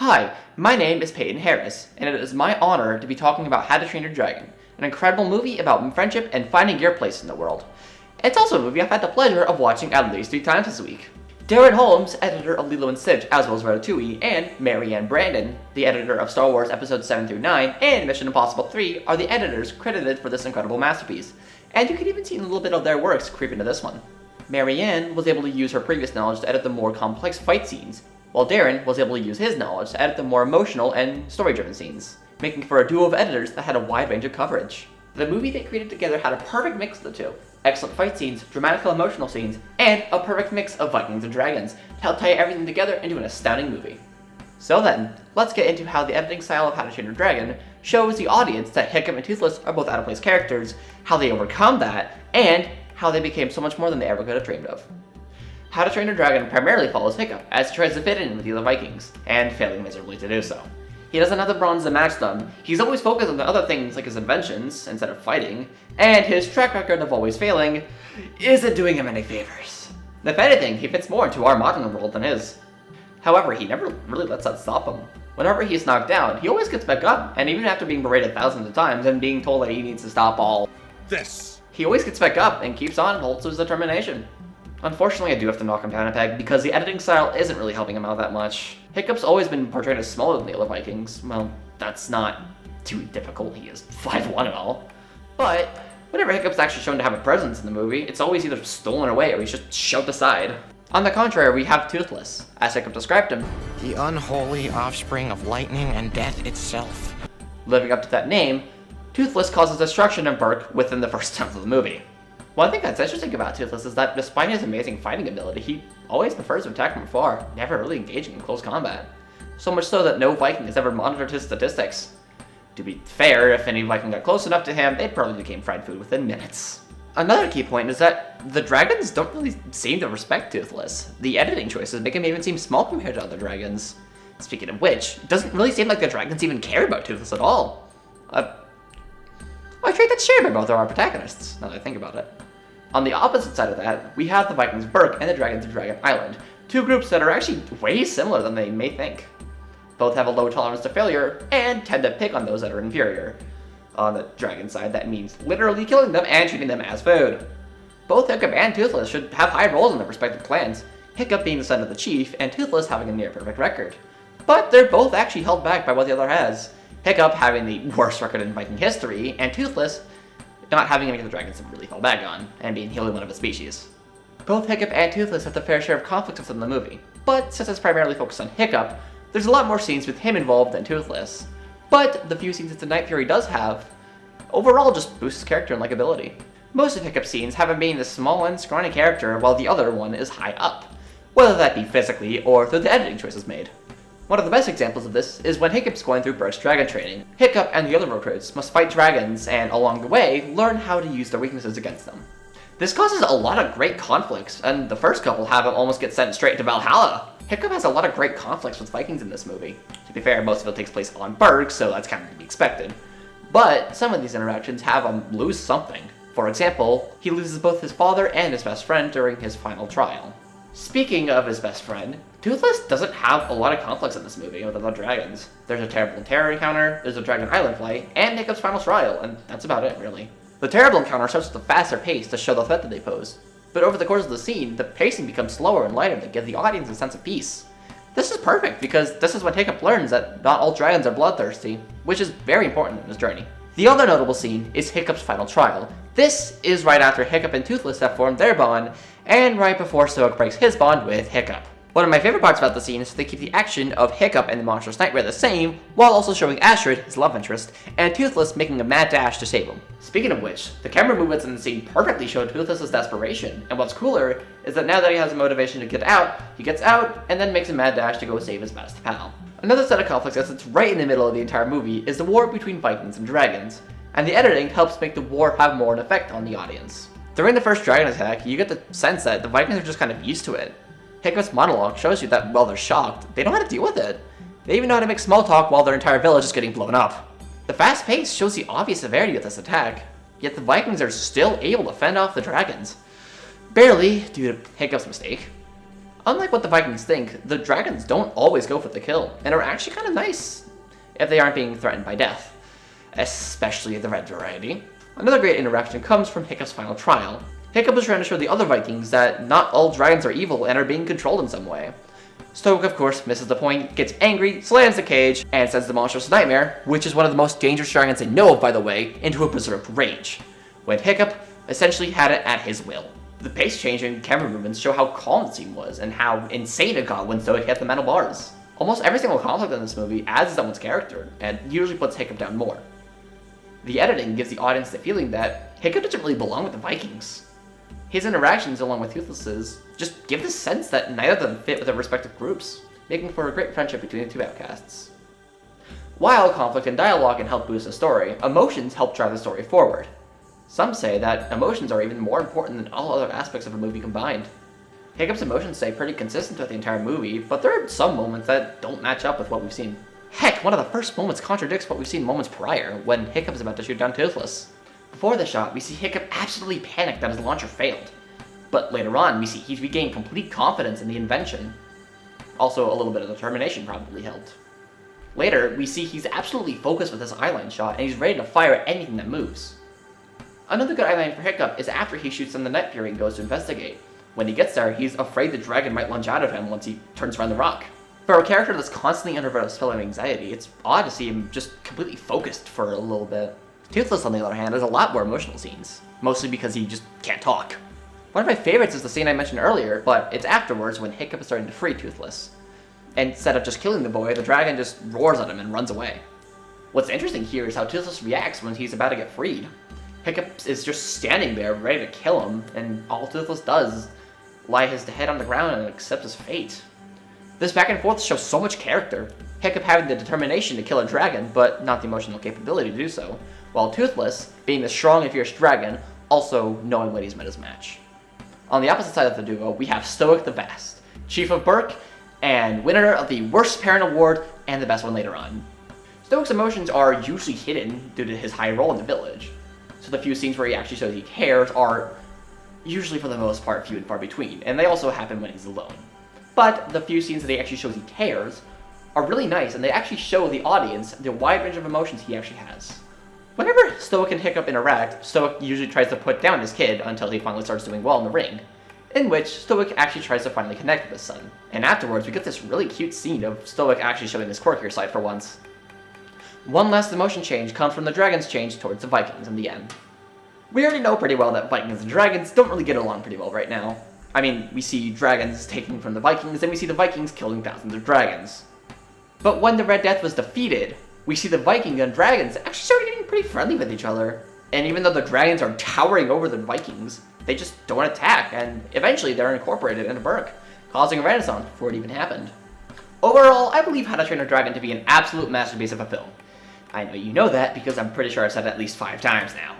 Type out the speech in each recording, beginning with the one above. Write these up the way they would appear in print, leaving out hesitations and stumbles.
Hi, my name is Peyton Harris, and it is my honor to be talking about How to Train Your Dragon, an incredible movie about friendship and finding your place in the world. It's also a movie I've had the pleasure of watching at least 3 times this week. Darren Holmes, editor of Lilo & Stitch as well as Ratatouille, and Marianne Brandon, the editor of Star Wars Episodes 7 through 9 and Mission Impossible 3, are the editors credited for this incredible masterpiece, and you can even see a little bit of their works creep into this one. Marianne was able to use her previous knowledge to edit the more complex fight scenes, while Darren was able to use his knowledge to edit the more emotional and story-driven scenes, making for a duo of editors that had a wide range of coverage. The movie they created together had a perfect mix of the two. Excellent fight scenes, dramatic emotional scenes, and a perfect mix of Vikings and dragons to help tie everything together into an astounding movie. So then, let's get into how the editing style of How to Train Your Dragon shows the audience that Hiccup and Toothless are both out-of-place characters, how they overcome that, and how they became so much more than they ever could have dreamed of. How to Train Your Dragon primarily follows Hiccup as he tries to fit in with the other Vikings, and failing miserably to do so. He doesn't have the bronze to match them, he's always focused on the other things like his inventions instead of fighting, and his track record of always failing isn't doing him any favors. If anything, he fits more into our modern world than his. However, he never really lets that stop him. Whenever he's knocked down, he always gets back up, and even after being berated thousands of times and being told that he needs to stop all this, he always gets back up and keeps on and holds to his determination. Unfortunately, I do have to knock him down a peg because the editing style isn't really helping him out that much. Hiccup's always been portrayed as smaller than the other Vikings. Well, that's not too difficult, he is 5'1" and all. But whenever Hiccup's actually shown to have a presence in the movie, it's always either stolen away or he's just shoved aside. On the contrary, we have Toothless, as Hiccup described him, the unholy offspring of lightning and death itself. Living up to that name, Toothless causes destruction and Burke within the first tenth of the movie. One thing that's interesting about Toothless is that despite his amazing fighting ability, he always prefers to attack from afar, never really engaging in close combat. So much so that no Viking has ever monitored his statistics. To be fair, if any Viking got close enough to him, they probably became fried food within minutes. Another key point is that the dragons don't really seem to respect Toothless. The editing choices make him even seem small compared to other dragons. Speaking of which, it doesn't really seem like the dragons even care about Toothless at all. A trait that's shared by both of our protagonists, now that I think about it. On the opposite side of that, we have the Vikings Burke and the Dragons of Dragon Island, two groups that are actually way similar than they may think. Both have a low tolerance to failure, and tend to pick on those that are inferior. On the dragon side, that means literally killing them and treating them as food. Both Hiccup and Toothless should have high roles in their respective clans, Hiccup being the son of the chief, and Toothless having a near-perfect record. But they're both actually held back by what the other has. Hiccup having the worst record in Viking history, and Toothless not having any of the dragons to really fall back on, and being the only one of his species. Both Hiccup and Toothless have the fair share of conflicts within the movie, but since it's primarily focused on Hiccup, there's a lot more scenes with him involved than Toothless. But the few scenes that the Night Fury does have, overall just boosts his character and likability. Most of Hiccup's scenes have him being the small and scrawny character, while the other one is high up, whether that be physically or through the editing choices made. One of the best examples of this is when Hiccup's going through Burke's dragon training. Hiccup and the other recruits must fight dragons and, along the way, learn how to use their weaknesses against them. This causes a lot of great conflicts, and the first couple have him almost get sent straight to Valhalla. Hiccup has a lot of great conflicts with Vikings in this movie. To be fair, most of it takes place on Burke, so that's kind of to be expected. But some of these interactions have him lose something. For example, he loses both his father and his best friend during his final trial. Speaking of his best friend, Toothless doesn't have a lot of conflicts in this movie with other dragons. There's a terrible terror encounter, there's a dragon island fight, and Hiccup's final trial, and that's about it, really. The terrible encounter starts with a faster pace to show the threat that they pose, but over the course of the scene, the pacing becomes slower and lighter to give the audience a sense of peace. This is perfect because this is when Hiccup learns that not all dragons are bloodthirsty, which is very important in his journey. The other notable scene is Hiccup's final trial. This is right after Hiccup and Toothless have formed their bond, and right before Stoic breaks his bond with Hiccup. One of my favorite parts about the scene is that they keep the action of Hiccup and the monstrous nightmare the same, while also showing Astrid, his love interest, and Toothless making a mad dash to save him. Speaking of which, the camera movements in the scene perfectly show Toothless' desperation, and what's cooler is that now that he has a motivation to get out, he gets out, and then makes a mad dash to go save his best pal. Another set of conflicts that sits right in the middle of the entire movie is the war between Vikings and dragons, and the editing helps make the war have more an effect on the audience. During the first dragon attack, you get the sense that the Vikings are just kind of used to it. Hiccup's monologue shows you that while they're shocked, they know how to deal with it. They even know how to make small talk while their entire village is getting blown up. The fast pace shows the obvious severity of this attack, yet the Vikings are still able to fend off the dragons. Barely, due to Hiccup's mistake. Unlike what the Vikings think, the dragons don't always go for the kill, and are actually kind of nice if they aren't being threatened by death, especially the red variety. Another great interaction comes from Hiccup's final trial. Hiccup is trying to show the other Vikings that not all dragons are evil and are being controlled in some way. Stoic, of course, misses the point, gets angry, slams the cage, and sends the monstrous Nightmare, which is one of the most dangerous dragons they know of, by the way, into a berserk rage, when Hiccup essentially had it at his will. The pace change and camera movements show how calm the scene was, and how insane it got when Stoic hit the metal bars. Almost every single conflict in this movie adds to someone's character, and usually puts Hiccup down more. The editing gives the audience the feeling that Hiccup doesn't really belong with the Vikings. His interactions along with Toothless's just give the sense that neither of them fit with their respective groups, making for a great friendship between the two outcasts. While conflict and dialogue can help boost the story, emotions help drive the story forward. Some say that emotions are even more important than all other aspects of a movie combined. Hiccup's emotions stay pretty consistent throughout the entire movie, but there are some moments that don't match up with what we've seen. Heck, one of the first moments contradicts what we've seen moments prior, when Hiccup is about to shoot down Toothless. Before the shot, we see Hiccup absolutely panicked that his launcher failed. But later on, we see he's regained complete confidence in the invention. Also, a little bit of determination probably helped. Later, we see he's absolutely focused with this eyeline shot, and he's ready to fire at anything that moves. Another good eyeline for Hiccup is after he shoots on the Night Fury and goes to investigate. When he gets there, he's afraid the dragon might lunge out of him once he turns around the rock. For a character that's constantly under a spell of anxiety, it's odd to see him just completely focused for a little bit. Toothless, on the other hand, has a lot more emotional scenes, mostly because he just can't talk. One of my favorites is the scene I mentioned earlier, but it's afterwards when Hiccup is starting to free Toothless. Instead of just killing the boy, the dragon just roars at him and runs away. What's interesting here is how Toothless reacts when he's about to get freed. Hiccup is just standing there, ready to kill him, and all Toothless does is lie his head on the ground and accept his fate. This back and forth shows so much character. Hiccup having the determination to kill a dragon, but not the emotional capability to do so, while Toothless, being the strong and fierce dragon, also knowing when he's met his match. On the opposite side of the duo, we have Stoic the Vast, Chief of Berk, and winner of the Worst Parent Award, and the best one later on. Stoic's emotions are usually hidden due to his high role in the village, so the few scenes where he actually shows he cares are usually for the most part few and far between, and they also happen when he's alone. But the few scenes that he actually shows he cares are really nice, and they actually show the audience the wide range of emotions he actually has. Whenever Stoic and Hiccup interact, Stoic usually tries to put down his kid until he finally starts doing well in the ring, in which Stoic actually tries to finally connect with his son. And afterwards, we get this really cute scene of Stoic actually showing his quirkier side for once. One last emotion change comes from the dragon's change towards the Vikings in the end. We already know pretty well that Vikings and dragons don't really get along pretty well right now. I mean, we see dragons taken from the Vikings, and we see the Vikings killing thousands of dragons. But when the Red Death was defeated, we see the Viking and dragons actually start getting pretty friendly with each other. And even though the dragons are towering over the Vikings, they just don't attack, and eventually they're incorporated into Berk, causing a renaissance before it even happened. Overall, I believe How to Train Your Dragon to be an absolute masterpiece of a film. I know you know that because I'm pretty sure I've said it at least 5 times now.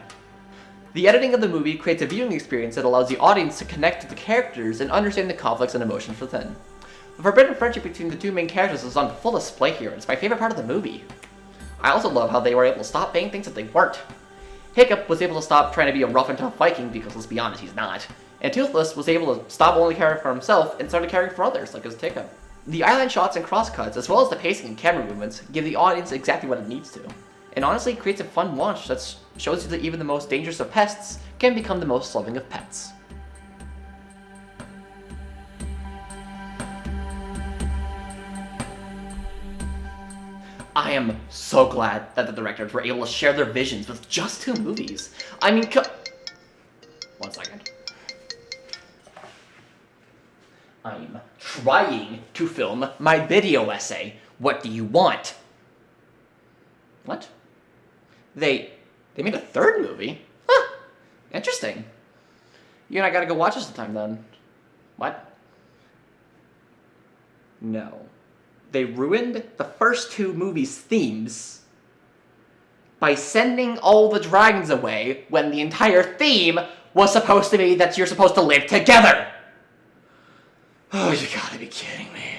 The editing of the movie creates a viewing experience that allows the audience to connect to the characters and understand the conflicts and emotions within. The forbidden friendship between the two main characters is on full display here, and it's my favorite part of the movie. I also love how they were able to stop being things that they weren't. Hiccup was able to stop trying to be a rough and tough Viking because, let's be honest, he's not. And Toothless was able to stop only caring for himself and started caring for others, like his Hiccup. The eyeline shots and crosscuts, as well as the pacing and camera movements, give the audience exactly what it needs to. And honestly, creates a fun watch that shows you that even the most dangerous of pests can become the most loving of pets. I am so glad that the directors were able to share their visions with just 2 movies. I mean, one second. I'm trying to film my video essay. What do you want? What? They made a 3rd movie? Huh. Interesting. You and I gotta go watch it sometime then. What? No. They ruined the first 2 movies' themes by sending all the dragons away when the entire theme was supposed to be that you're supposed to live together. Oh, you gotta be kidding me.